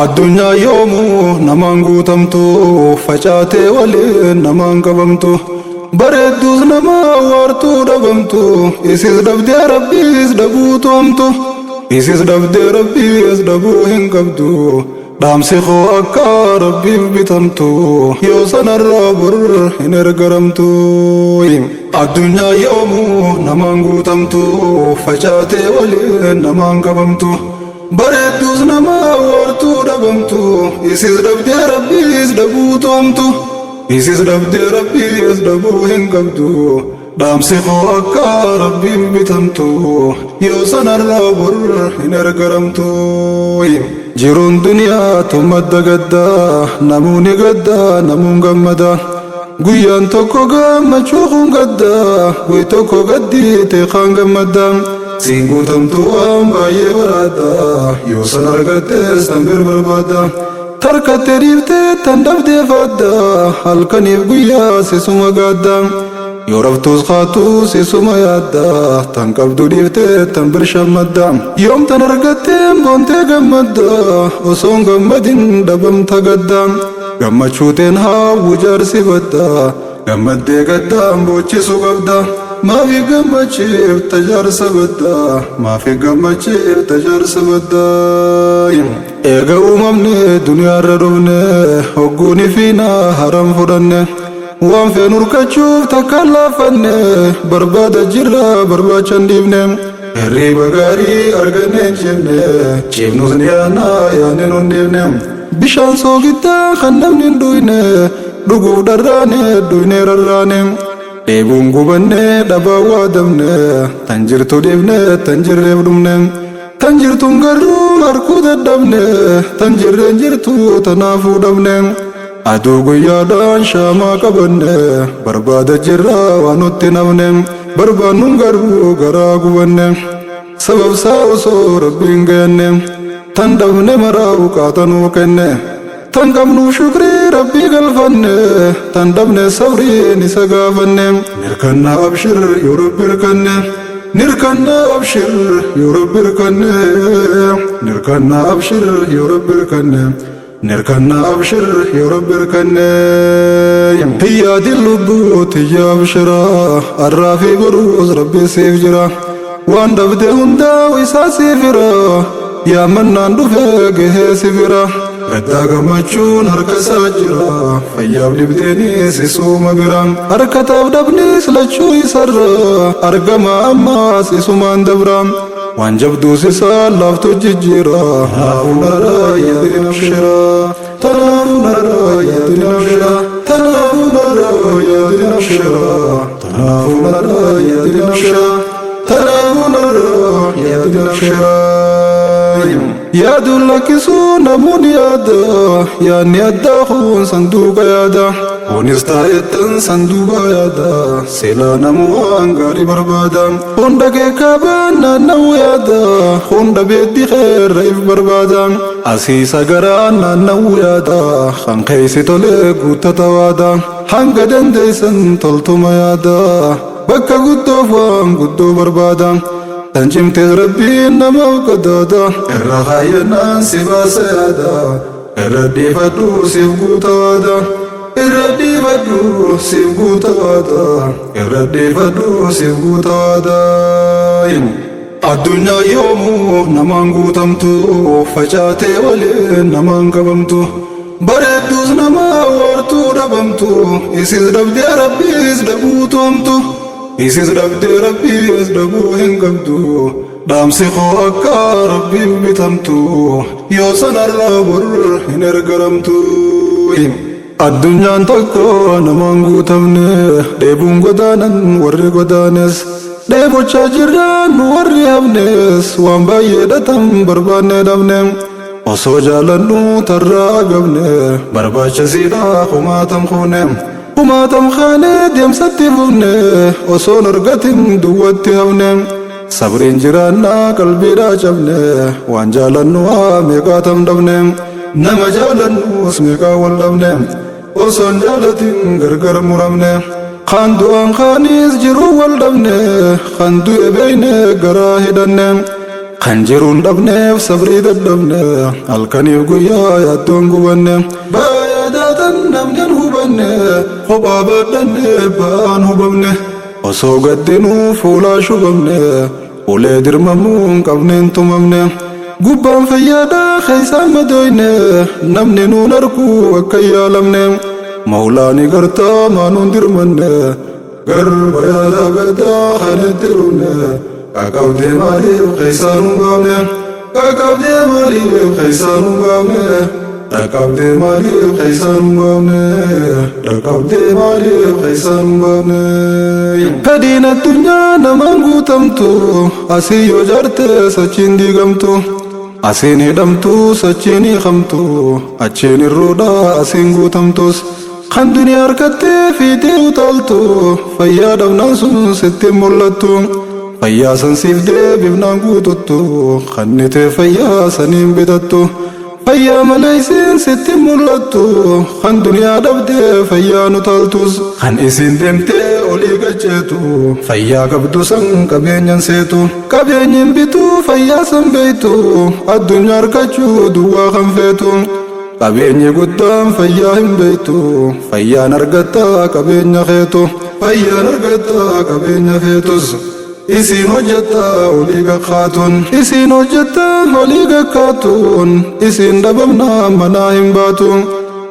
Addunyaa yoomuu namaan guutamtu facaatee waliin namaan qabamtu bareedduus nama waartuu dhabamtu isis dhabdee rabbiis dhabuu to'amtu isis dhabdee rabbiis dhabuu hin qabdu dhaamsi koo akka rabbiif bitamtu yoo sanarraa bor hin ergaramtu. Addunyaa yoomuu namaan guutamtu facaatee waliin namaan qabamtu bareedduus nama waartuu dhabamtu isis dhabdee rabbiis dhabuu to'amtu isis dhabdee rabbiis dhabuu hin qabdu dhaamsi koo akka rabbiif bitamtu yoo sanarraa bor hin ergaramtu. Jiruun duniyaa tummadda gaddaa namuuni gaddaa namuun gammada guyyaan tokko gammachuu kun gaddaa guyyaa tokko gaddii teeqaan gammadda. Siin guutamtu waan baay'ee baraadha yoo san argattes tan barbaada tarkattee dhiiftee tan dhabdee faadda halkaniif guyyaa sisuma gaadda yoo raftuus kaatuu sisuma yaadda tan qabdu dhiiftee tan birshammadda yoom tan argattee boontee gammadda osoon gammadin dhabamta gadda gammachuuteen haawwu jaarsi badda gammaddee gaddaan boochisu qabda. Maafi gammachiif tajaarsa badda maafi gammachiif tajaarsa badda. Eega uumamne duniyaarra dhufne hogguuni fiina haram fudhanne waan feen urkachuuf takkaan laafanne barbaada jirra barbaachan dhiifne hirriba gaarii arganne hin ciifne ciifnus ni yaana yaanne nun dhiifne bishaan soogiddaa kan namni hin dhuyne dhuguuf dharraane dhuyne rarraane. Dheebuun gubannee dhabaa waa dabne tan jirtu dhiifne tan jirreef dhumne tan jirtuun garuu harkuu dadhabne tan jirreen jirtu tanaafuu dhabne aduu guyyaadhaan shaamaa qabanne barbaada jirra waan nutti nafne barbaannuun garuu garaa gubanne sababsaa osoo rabbiin gayanne tan dhabne maraa'u qaatanuu kenne tan qabnu shukrii rabbii galfanne tan dhabne sabriin isa gaafanne nirkanna abshir yoo rabbi hirkanne nirkanna abshir yoo rabbi hirkanne nirkanna abshir yoo rabbi hirkanne nirkanna abshir yoo rabbi hirkanne. Hiyyaadin lubbuu tiyya abshira arraa fi boruus rabbi siif jira waan dhabde hundaa isaa siifira yaa mannaan dhufe gahee sifira. Gaddaa gammachuun harka isaa jira fayyaaf dhibdeenis isuma bira harkataaf dhabnis lachuu isarra argama ammaas isumaan dabra waan jabduus isaa laaftu jijjiira tanaafuu narraa yaadin abshira tanaafuu narraa yaadin abshira tanaafuu narraa yaadin abshira tanaafuu narraa yaadin abshira tanaafuu narraa yaadin abshira. Yaadun lakkisuu namuun yaada yaadni addaa kun sanduuqa yaada kunis taa'ettan sanduuqa yaada seelaa namu waan gaarii barbaada hunda keekaabaan naannawu yaada hunda beeddi keerreef barbaada asiisa garaan naannawu yaada kan keeysi tolee guuttata waada hanga dandeeysan toltuma yaada bakka guddoof waan guddoo barbaada. Tan cimtees rabbiin namaaf qadaada irra kaayyannaan si baasa yaada irra dhiifadhu siif guuta waada irra dhiifadhu siif guuta waada irra dhiifadhu siif guuta waada. Addunyaa yoomuu namaan guutamtu facaatee waliin namaan qabamtu bareedduus nama waartuu dhabamtu isis dhabdee rabbiis dhabuu to'amtu. Isis dhabdee rabbiis dhabuu hin qabdu dhaamsi koo akka rabbiif bitamtu yoo sanarraa bor hin ergaramtu. Addunyaan tokko namaan guutamne dheebuun godaanan warri godaanes dheebochaa jirraan warri hafnes waan baay'eedha tan barbaanne dhabne osoo jaalannu tarraa gabne barbaachisiidha kumaatam kuune. Kumaatam kaanee deemsatti fufne osoon argatin duwwatti hafne sabriin jiraannaa qalbiidhaa cabne waan jaalannu haa meeqaatam dhabne nama jaalannus meeqaa wal dhabne osoon jaalatin gargar muramne kaan du'aan kaanis jiruu wal dhabne kaan du'e beeyne garaa hidhanne خنجرون دبنه صبري دبنه الكنيف قويا يدون قبنه بايادات نمجن هبنه خبابا دنه بان هبنه وسو قدنو فولا شبنه ولي درممون قبنين تممنه قبان فيادا خيسان مدوينه نمني نونركو وكيا لمنه مولاني قرطا ما نندر منه قرب يادا قدا خندرونه كاكاو دي مالي وخيسان مبامنه كاكاو دي مالي وخيسان مبامنه كاكاو دي مالي وخيسان مبامنه كاكاو دي مالي وخيسان مبامنه فدين الدنيا نمان قوتمتو أسيو جارت سچين دي غمتو أسيني دمتو سچيني خمتو أچيني الرودا أسين قوتمتوس خان دنيا ركتي في ديو طالتو فيا دمنا سن ستي مولتو فيا سنسيف دي ببنان قوتتو خانتي فيا سنين بدتو فيا ملايسين ستي مولتو خان دنيا دبدي فيا نطالتوس خان اسين دمتي أولي قجيتو فيا قبدو سن كبين سيتو كبين بيتو فيا سنبيتو الدنيا ركتشو دوا خنفيتو كبين قدام فيا همبيتو فيا نرقتا كبين خيتو فيا نرقتا كبين خيتوس إسين وجتا وليغا خاتون إسين وجتا وليغا خاتون إسين دبمنا مناهم باتون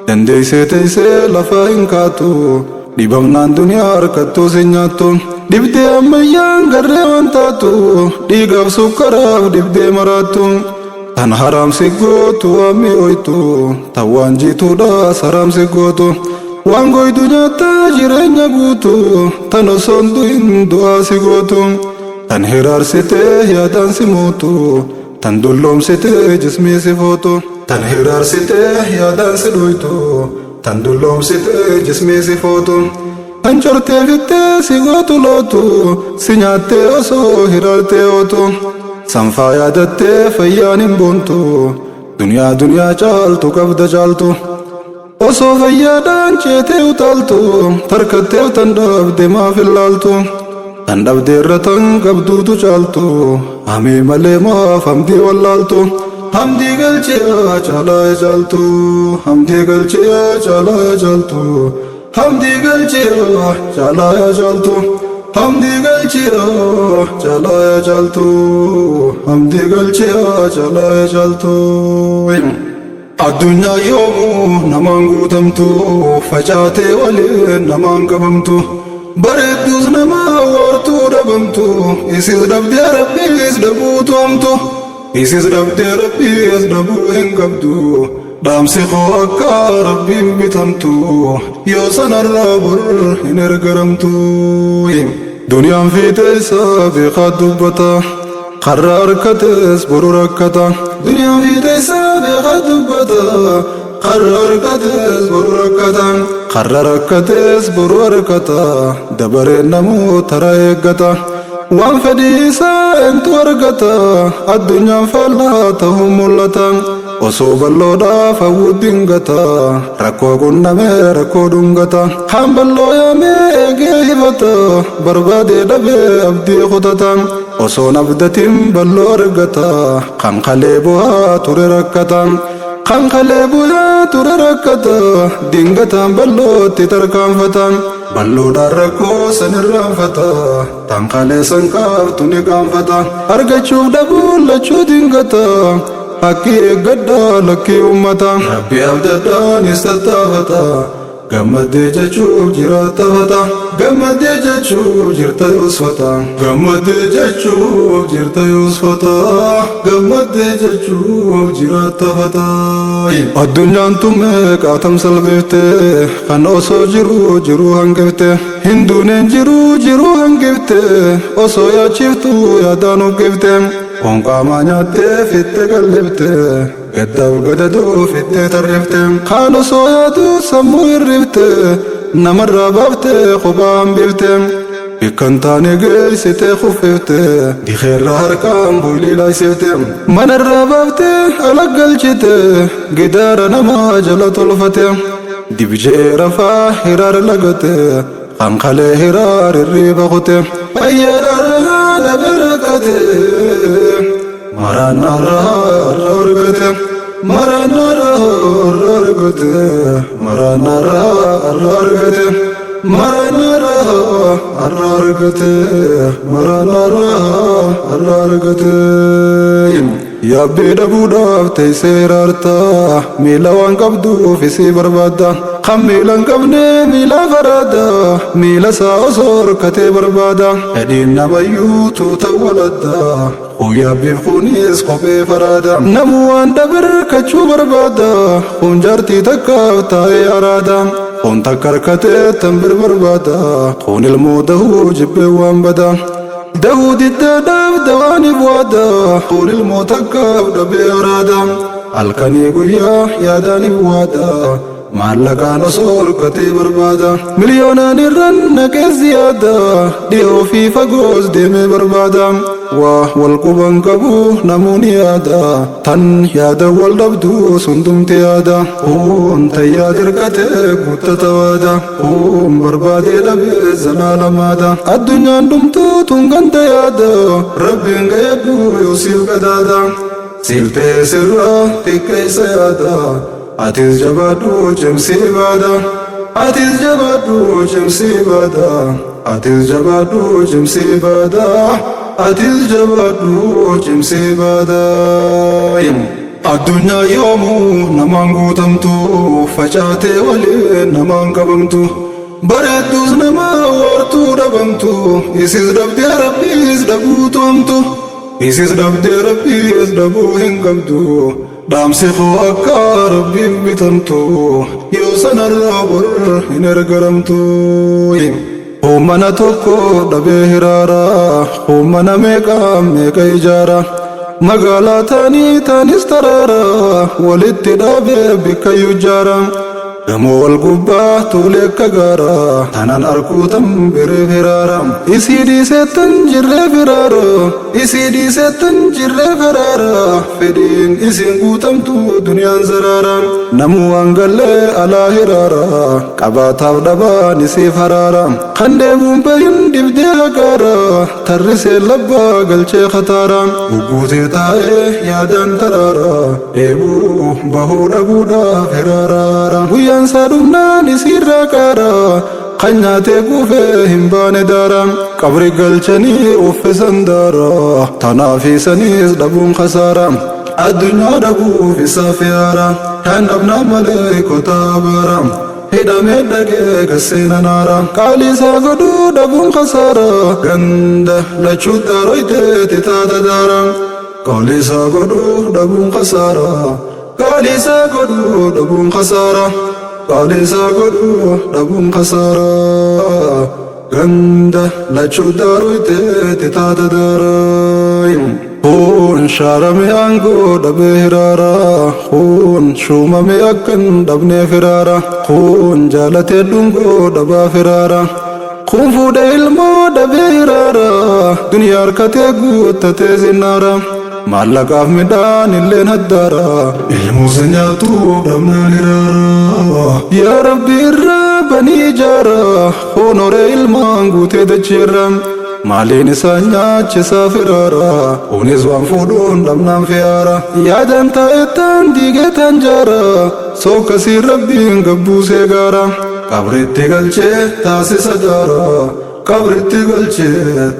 دندي سيتيسي لفاين كاتو دبمنا الدنيا ركتو سنياتو دبدي أميان غريوان تاتو ديغاف سكراف دبدي مراتو تن حرام سيغوتو أمي اويتو توان جيتو دا سرام سيغوتو وانغوي دنيا تاجرين يغوتو تنو صندو دعا سيغوتو تن هرار سيتي يادان سيموتو تن دولوم سيتي جسمي سيفوتو تن هرار سيتي يادان سيدويتو تن دولوم سيتي جسمي سيفوتو تن چورتي فيتي سيغوتو لوتو سينياتي اوسو هرارتي اوتو سنفا يادتي فيان بونتو دنيا چالتو قبض چالتو وصو فيادان چيتي وطالتو تركتي وتندب دما في اللالتو تندب ديرتن قبضوتو چالتو همي ملي ما فمدي واللالتو همدي قلچيا چالا چالتو همدي قلچيا چالا چالتو همدي قلچيا چالا چالتو همدي قلچيا چالا چالتو همدي قلچيا چالا چالتو الدنيا يوم نمان قوتمتو فجاتي ولين نمان قبمتو بردوز نما ورتو دبمتو إسيز دبدي ربي إسدبوتو أمتو إسيز دبدي ربي إسدبو إنقبتو دامسي خواكا ربي بتمتو يوسن الرابر إنرقرمتو دنيا في تيسا بخاد دبتا قرار كتس برو ركتا دنيا في تيسا بخاد دبتا قرار كتس برو ركتا قرار كتس برو ركتا دبر نمو ترى يقتا وان فديسا انتو ورقتا الدنيا فلا تهم ملتا وصوب اللودا فودين غتا ركو قنمي ركو دنغتا حمب اللو يامي ايجيبتا بربادي دبي ابدي خطتا وصو نبدتين بلو رغتا قنقلبوها توري ركتا قنقلبوها توري ركتا دنغتا بلو تتركان فتا بلو داركو سنران فتا تنقلي سنكاف تنقان فتا ارغچوف دبو لچو دنغتا أكي قدا لكي أمتا ربي أبدان استطافتا قمد جچوف جراتا فتا قمد جچوف جرتا يوسفتا قمد جچوف جرتا يوسفتا قمد جچوف جراتا فتا الدنيا انتم قاتم سلبيفتي خان اوسو جرو هنگفتي هندونين جرو هنگفتي اوسو يا چفتو يا دانو گفتي onqa maanyaatte fitte qal'ifte gaddaaf gadadoo fitte tarrifte kaan osoo yaadu sammuu hirrifte namarraa baafte kophaa hambifte bikkan taane geessite kuffifte dikeerra harkaan buylii laaysifte manarraa baafte alaggalchite gidaara namaa jala tolfate dibjee rafaa hiraar lagate kankalee hiraar irriiba kute fayyaadhaarraa dabarakate Maranara argate Maranara argate Maranara argate Maranara argate Maranara argate Ya beda budak teserarta milawan kabdu fisi berbada khamilan kabne mila farada mila saosor kate berbada edin nabayu tu tawalada ويا بخونيس قبي فرادا نموان دبر كچو بربادا خونجارتي تكا تاي ارادا خون تكر كتي تنبر بربادا خون الموده جب وان بدا داود الداداب دواني بوادا خون الموتكا دبي ارادا الكني قويا يا داني بوادا معلقا نصور كتي بربادا مليونان الرنك زيادة ديو في فقوز ديمي بربادا والقبان كبو نموني يادا تن يادا والدبدو سندم تيادا انت يادر كتك متتوادا بربادي لبي زلال مادا الدنيا دمتو تنغن تيادا ربي يدو يوسيل قدادا سيلتي سرا تكي سيادا عتيز جبادو جمسي بادا عتيز جبادو جمسي بادا عتيز جبادو جمسي بادا عتيز جبادو جمسي بادا الدنيا يوم نمانغو تمتو فجاتي ولي نمان قبمتو بردوز نما ورتو دبمتو يسيز دبدي ربي يزدبو تومتو يسيز دبدي ربي يزدبو هنقمتو دامسي خو أكا ربي بتمتو يوسن الرابر هنرقرمتو ومنا توكو دبي هرارا ومنا ميكا إجارا مقالا تاني استرارا ولدت دابي بك يجارا دمو والقبا توليك كغارا تنان أركوتم بري فرارا إسيدي ستن جري فرارا إسيدي ستن جري فرارا فدين إسين قوتم تو دنيا زرارا نمو أنقلي على هرارا قباتا ودبا نسي فرارا خندي بومبين دبدي هكارا ترسي لبا قلشي خطارا وقوتي تاي يادان ترارا إيبو بهو نبودا فرارا ويانسا دمنا نسير راكارا خنياتي قوفي همباني دارا قبري قلشني أوفي سندارا تنافي سنيس دبون خسارا الدنيا دبو في سافيارا كان ابنا مليكو تابارا هدا ميدكي كسينا نارا قالي ساقدو دبون خسارا غند لچو دارويتي تتاتا دارا قالي ساقدو دبون خسارا قالي ساقدو دبون خسارا قالي ساقدو دبون خسارا غند لچو دارويتي تتاتا دارا خون شارمي أنكو دبي هرارا خون شوممي أكن دبني فرارا خون جالتي دنكو دبا فرارا خون فود علمو دبي هرارا دنيا ركتي قوتتي زنارا معلقاف ميدان اللين هدارا علمو سنياتو دبنا هرارا يا ربي الرابني جارا خون وري علمان قوتي دجيرا مالين سانيا چسافرارا ونز وان فودون دمنام فيارا يادن تايتان ديگه تنجارا سو کسی ربين گبو سيگارا قبرتي گلچه تاسي سدارا قبرتي گلچه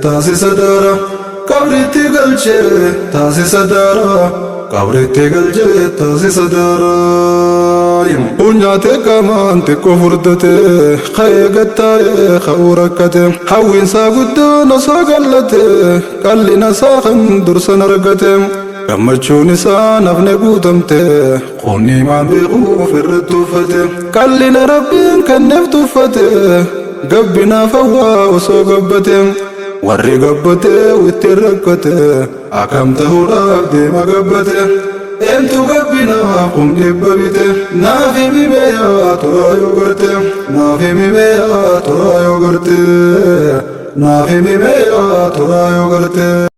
تاسي سدارا قبرتي گلچه تاسي سدارا قبرتي گلچه تاسي سدارا ونياتي كمان تكو فردتي خيقتاي خوركتي حوين ساقدو نساقلتي قالي نساخن درسن رقتي gammachuun isaa nafne guutamte qoonni maan beekuu firri tuffate qallina rabbiin kenneef tuffate gabbinaaf hawwaa osoo gabbate warri gabbate witti rakkate akkam ta'uudhaaf deema gabbate eentu gabbinaaf kun dhibba bite naaf himi beeyaa toraa yoo garte naaf himi beeyaa toraa yoo garte naaf himi beeyaa toraa yoo garte